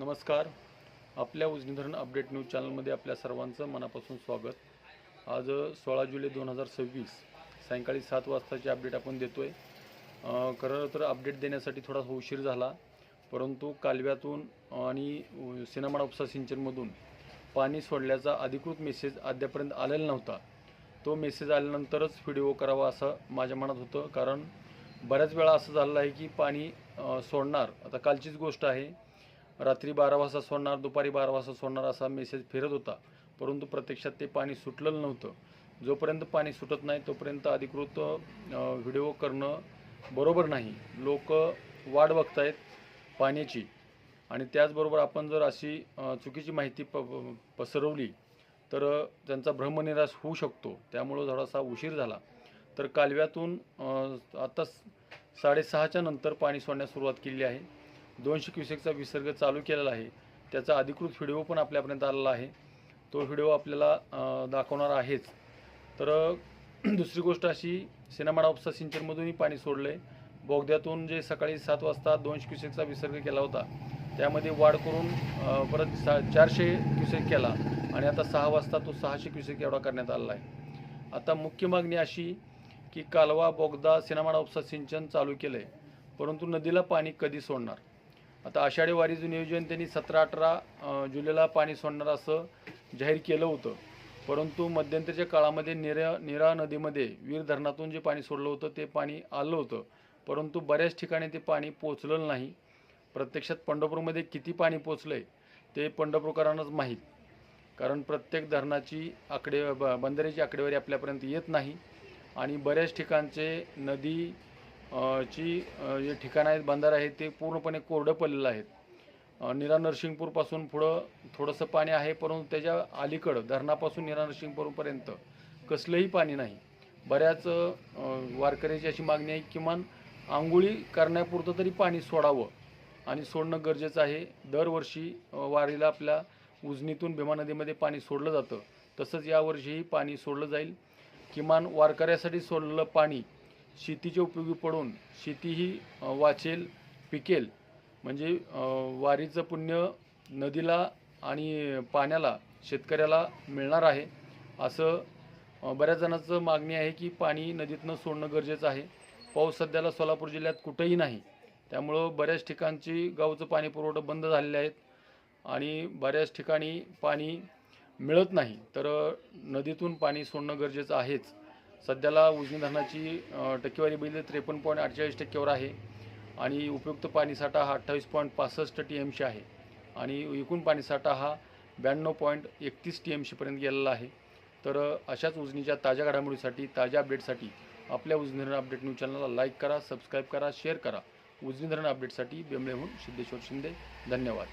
नमस्कार. आपल्या उजनी धरण अपडेट न्यूज चॅनलमध्ये आपल्या सर्वांचं मनापासून स्वागत. आज 16 जुलै 2026 सायंकाळी 7 वाजताची अपडेट आपण देतो आहे. खरं तर अपडेट देण्यासाठी थोडासा उशीर झाला, परंतु कालव्यातून आणि सिनेमाड उपसा सिंचनमधून पाणी सोडल्याचा अधिकृत मेसेज अद्यापर्यंत आलेला नव्हता. तो मेसेज आल्यानंतरच व्हिडिओ करावा असं माझ्या मनात होतं, कारण बऱ्याच वेळा असं झालं आहे की पाणी सोडणार. आता कालचीच गोष्ट आहे, रात्री 12 वाजता सोडणार, दुपारी 12 वाजता सोडणार असा मेसेज फिरत होता, परंतु प्रत्यक्षात ते पाणी सुटलेलं नव्हतं. जोपर्यंत पाणी सुटत नाही तोपर्यंत अधिकृत व्हिडिओ करणं बरोबर नाही. लोक वाट बघतायत पाण्याची, आणि त्याचबरोबर आपण जर अशी चुकीची माहिती पसरवली तर त्यांचा भ्रमनिराश होऊ शकतो. त्यामुळं थोडासा उशीर झाला. तर कालव्यातून आता 6:30च्या नंतर पाणी सोडण्यास सुरुवात केली आहे. 200 क्युसेकचा विसर्ग चालू केलेला आहे. त्याचा अधिकृत व्हिडिओ पण आपल्यापर्यंत आलेला आहे. तो व्हिडिओ आपल्याला दाखवणार आहेच. तर दुसरी गोष्ट अशी, सिनेमाड उपसा सिंचनमधूनही पाणी सोडलं आहे. बोगद्यातून जे सकाळी 7 वाजता 200 क्युसेकचा विसर्ग केला होता, त्यामध्ये वाढ करून परत 400 क्युसेक केला, आणि आता 6 वाजता तो 600 क्युसेक एवढा करण्यात आलेला आहे. आता मुख्य मागणी अशी की कालवा, बोगदा, सिनेमाड उपसा सिंचन चालू केलं आहे, परंतु नदीला पाणी कधी सोडणार? आता आषाढी वारीचं नियोजन त्यांनी 17-18 जुलैला पाणी सोडणार असं जाहीर केलं होतं, परंतु मध्यंतरीच्या काळामध्ये नीरा नदीमध्ये वीर धरणातून जे पाणी सोडलं होतं ते पाणी आलं होतं, परंतु बऱ्याच ठिकाणी ते पाणी पोचलेलं नाही. प्रत्यक्षात पंढरपूरमध्ये किती पाणी पोचलं आहे ते पंढरपूरकरांनाच माहीत, कारण प्रत्येक धरणाची बंधाऱ्याची आकडेवारी आपल्यापर्यंत येत नाही, आणि बऱ्याच ठिकाणचे नदी ची जे ठिकाणं आहेत, बंधारे आहेत, ते पूर्णपणे कोरडं पडलेलं आहेत. नीरा नरसिंगपूरपासून पुढं थोडंसं पाणी आहे, परंतु त्याच्या अलीकडं धरणापासून नीरा नरसिंगपूरपर्यंत कसलंही पाणी नाही. बऱ्याच वारकऱ्याची अशी मागणी आहे, किमान आंघोळी करण्यापुरतं तरी पाणी सोडावं, आणि सोडणं गरजेचं आहे. दरवर्षी वारीला आपल्या उजनीतून भीमा नदीमध्ये पाणी सोडलं जातं, तसंच यावर्षीही पाणी सोडलं जाईल. किमान वारकऱ्यासाठी सोडलेलं पाणी शेतीच्या उपयोगी पडून शेतीही वाचेल, पिकेल, म्हणजे वारीचं पुण्य नदीला आणि पाण्याला, शेतकऱ्याला मिळणार आहे. असं बऱ्याच जणांचं मागणी आहे की पाणी नदीतनं सोडणं गरजेचं आहे. पाऊस सध्याला सोलापूर जिल्ह्यात कुठंही नाही, त्यामुळं बऱ्याच ठिकाणची गावचं पाणी पुरवठा बंद झालेले आहेत, आणि बऱ्याच ठिकाणी पाणी मिळत नाही. तर नदीतून पाणी सोडणं गरजेचं आहेच. सध्याला उजनी धरणाची टक्केवारी बघितली 53.48% आहे, आणि उपयुक्त पाणीसाठा हा 28.65 TMC आहे, आणि एकूण पाणीसाठा हा 92.31 TMCपर्यंत गेलेला आहे. तर अशाच उजनीच्या ताज्या घडामोडीसाठी, ताज्या अपडेटसाठी आपल्या उजनी धरण अपडेट न्यूज चॅनलला लाईक करा, सबस्क्राईब करा, शेअर करा. उजनी धरण अपडेटसाठी बेंबळेहून सिद्धेश्वर शिंदे. धन्यवाद.